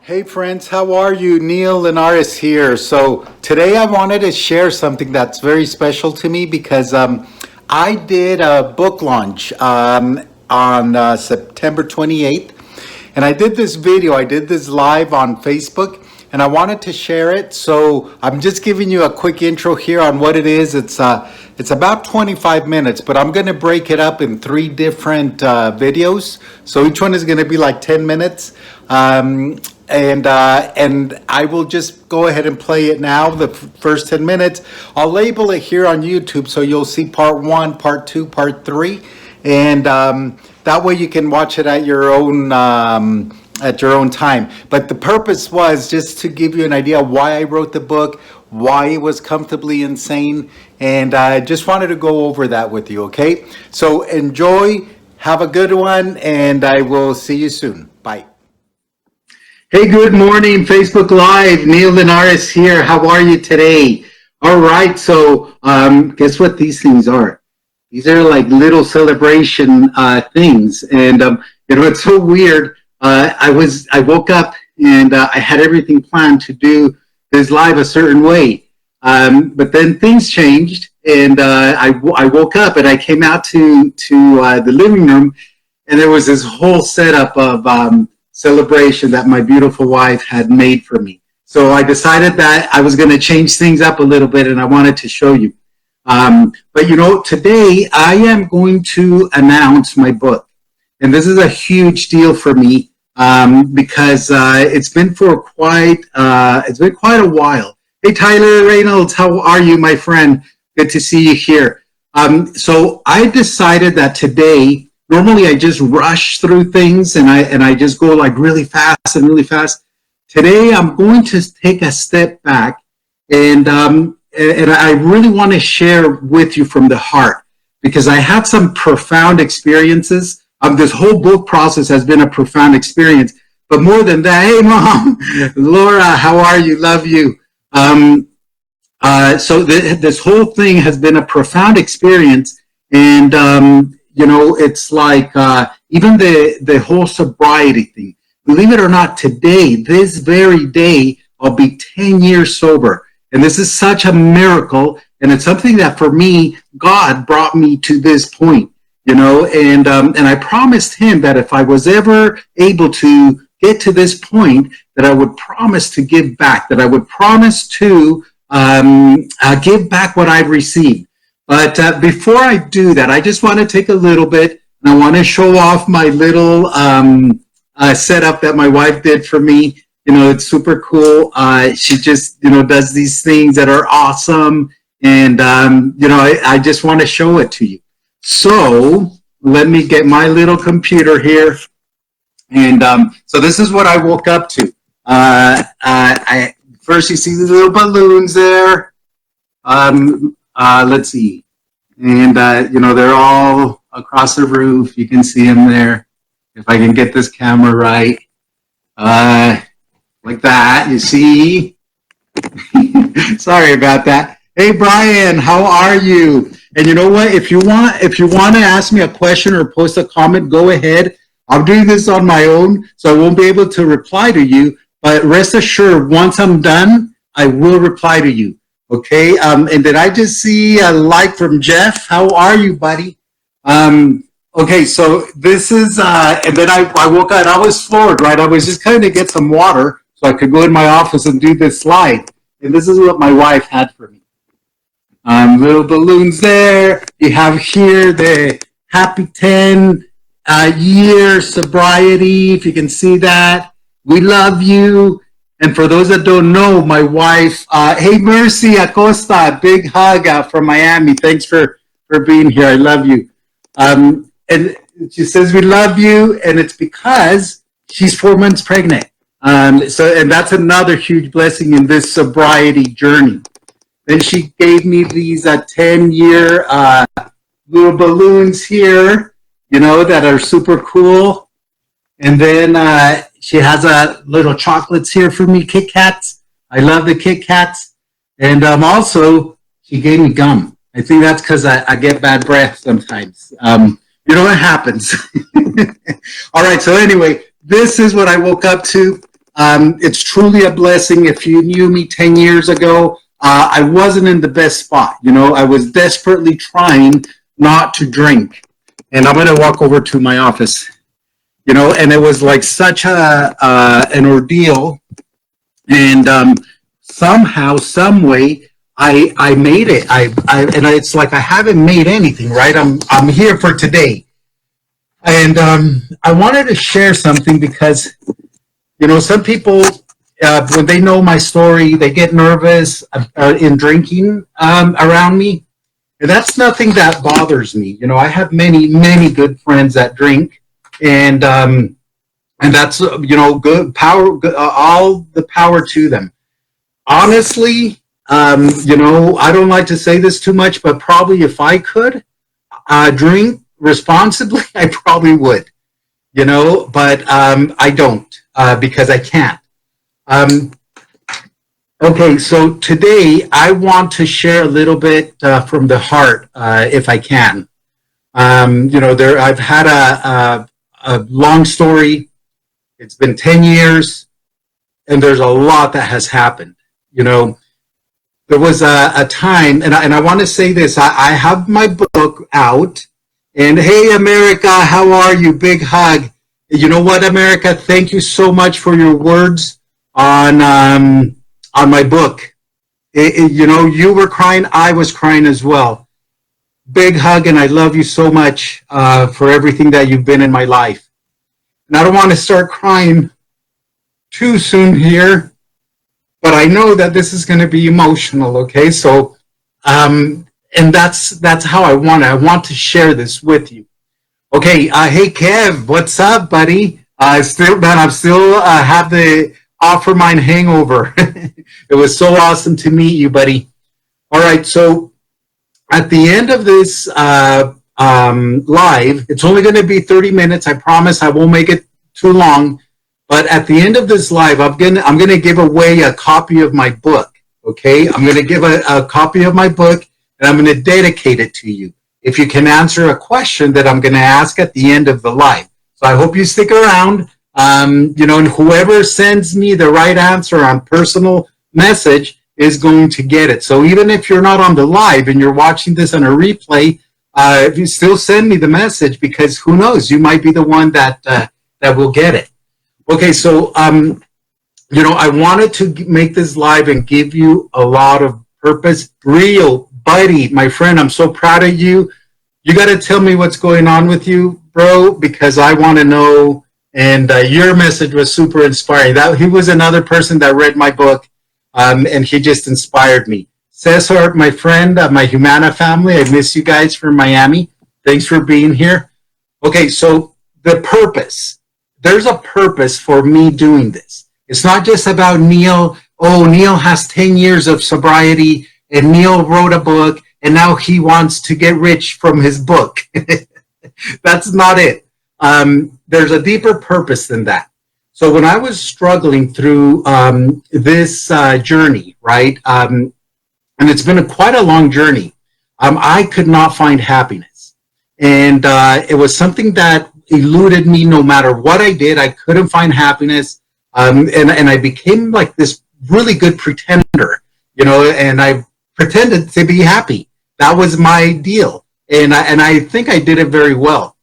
Hey friends, how are you? Neil Linares here. So today I wanted to share something that's very special to me because I did a book launch on September 28th, and I did this video. I did this live on Facebook, and I wanted to share it. So I'm just giving you a quick intro here on what it is. It's about 25 minutes, but I'm going to break it up in three different videos. So each one is going to be like 10 minutes. And I will just go ahead and play it now, the first 10 minutes. I'll label it here on YouTube so you'll see part one, part two, part three. And that way you can watch it at your own time. But the purpose was just to give you an idea why I wrote the book, why it was comfortably insane. And I just wanted to go over that with you, okay? So enjoy, have a good one, and I will see you soon. Bye. Hey, good morning, Facebook Live. Neil Linares here. How are you today? All right, so guess what these things are? These are like little celebration things. And you know, it's so weird. I woke up and I had everything planned to do this live a certain way. But then things changed, and I woke up and I came out to the living room, and there was this whole setup of celebration that my beautiful wife had made for me. So I decided that I was going to change things up a little bit, and I wanted to show you. But you know, today I am going to announce my book, and this is a huge deal for me because it's been quite a while. Hey, Tyler Reynolds, how are you, my friend? Good to see you here. So I decided that today. Normally, I just rush through things and I just go like really fast and really fast. Today, I'm going to take a step back and I really want to share with you from the heart, because I had some profound experiences. This whole book process has been a profound experience. But more than that, hey, Mom, Laura, how are you? Love you. So this whole thing has been a profound experience, and you know, it's like even the whole sobriety thing. Believe it or not, today, this very day, I'll be 10 years sober. And this is such a miracle. And it's something that for me, God brought me to this point, you know, and I promised him that if I was ever able to get to this point, that I would promise to give back, that I would promise to give back what I've received. But before I do that, I just want to take a little bit, and I want to show off my little setup that my wife did for me. You know, it's super cool. She just, you know, does these things that are awesome. And, you know, I just want to show it to you. So let me get my little computer here. And so this is what I woke up to. First, you see the little balloons there. Let's see. And, you know, they're all across the roof. You can see them there. If I can get this camera right. Like that, you see. Sorry about that. Hey, Brian, how are you? And you know what? If you want to ask me a question or post a comment, go ahead. I'm doing this on my own, so I won't be able to reply to you. But rest assured, once I'm done, I will reply to you. Okay, and did I just see a like from Jeff? How are you, buddy? Okay, so this is, and then I woke up and I was floored, right? I was just kind of get some water so I could go in my office and do this slide. And this is what my wife had for me. Little balloons there. You have here the happy 10 year sobriety, if you can see that. We love you. And for those that don't know, my wife, hey, Mercy Acosta, big hug from Miami. Thanks for being here. I love you. And she says, we love you. And it's because she's 4 months pregnant. And that's another huge blessing in this sobriety journey. Then she gave me these 10-year little balloons here, you know, that are super cool. And then she has little chocolates here for me, Kit Kats. I love the Kit Kats. And also, she gave me gum. I think that's because I get bad breath sometimes. You know what happens. All right, so anyway, this is what I woke up to. It's truly a blessing. If you knew me 10 years ago, I wasn't in the best spot. You know, I was desperately trying not to drink. And I'm going to walk over to my office, you know, and it was like such an ordeal. And somehow, some way, I made it. It's like I haven't made anything, right? I'm here for today. And I wanted to share something because, you know, some people, when they know my story, they get nervous in drinking around me. And that's nothing that bothers me. You know, I have many, many good friends that drink. And that's, you know, good power, all the power to them. Honestly, you know, I don't like to say this too much, but probably if I could drink responsibly, I probably would, you know, but I don't because I can't. Okay, so today I want to share a little bit from the heart, if I can. You know, I've had a long story. It's been 10 years, and there's a lot that has happened. You know, there was a time, and I want to say this, I have my book out, and hey, America, how are you? Big hug. You know what, America? Thank you so much for your words on my book. You know, you were crying, I was crying as well. Big hug, and I love you so much for everything that you've been in my life. And I don't want to start crying too soon here, but I know that this is going to be emotional, okay? So, and that's how I want to share this with you. Okay, hey Kev, what's up, buddy? I'm still have the Offer Mine hangover. It was so awesome to meet you, buddy. All right, so at the end of this live, it's only going to be 30 minutes. I promise I won't make it too long. But at the end of this live, I'm gonna give away a copy of my book. Okay, I'm gonna give a copy of my book, and I'm gonna dedicate it to you. If you can answer a question that I'm gonna ask at the end of the live. So I hope you stick around. You know, and whoever sends me the right answer on personal message is going to get it. So even if you're not on the live and you're watching this on a replay, if you still send me the message, because who knows, you might be the one that will get it. Okay, so, you know, I wanted to make this live and give you a lot of purpose. Real, buddy, my friend, I'm so proud of you. You got to tell me what's going on with you, bro, because I want to know. And your message was super inspiring. He was another person that read my book, and he just inspired me. Cesar, my friend, my Humana family, I miss you guys from Miami. Thanks for being here. Okay, so the purpose. There's a purpose for me doing this. It's not just about Neil. Oh, Neil has 10 years of sobriety, and Neil wrote a book, and now he wants to get rich from his book. That's not it. There's a deeper purpose than that. So when I was struggling through this journey, right, and it's been quite a long journey, I could not find happiness. And it was something that eluded me no matter what I did. I couldn't find happiness. And I became like this really good pretender, you know, and I pretended to be happy. That was my deal. And I think I did it very well.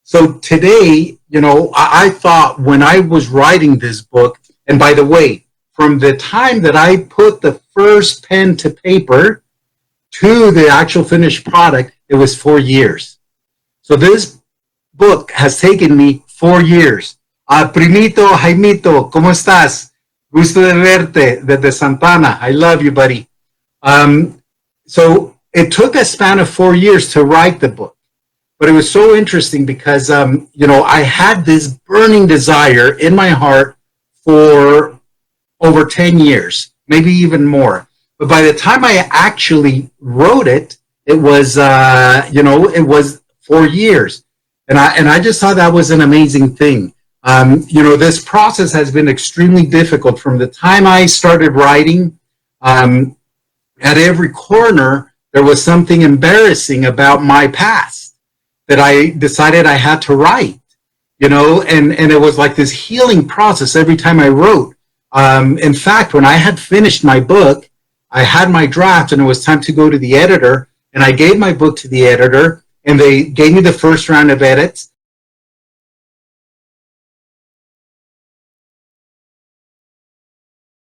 So today, you know, I thought when I was writing this book, and by the way, from the time that I put the first pen to paper to the actual finished product, it was 4 years. So this book has taken me 4 years. Primito, Jaimito, ¿cómo estás? Gusto de verte desde Santana. I love you, buddy. So it took a span of 4 years to write the book. But it was so interesting because, you know, I had this burning desire in my heart for over 10 years, maybe even more. But by the time I actually wrote it, it was, you know, it was 4 years. And I just thought that was an amazing thing. You know, this process has been extremely difficult from the time I started writing. At every corner, there was something embarrassing about my past that I decided I had to write, you know, and it was like this healing process every time I wrote. In fact, when I had finished my book, I had my draft and it was time to go to the editor. And I gave my book to the editor and they gave me the first round of edits.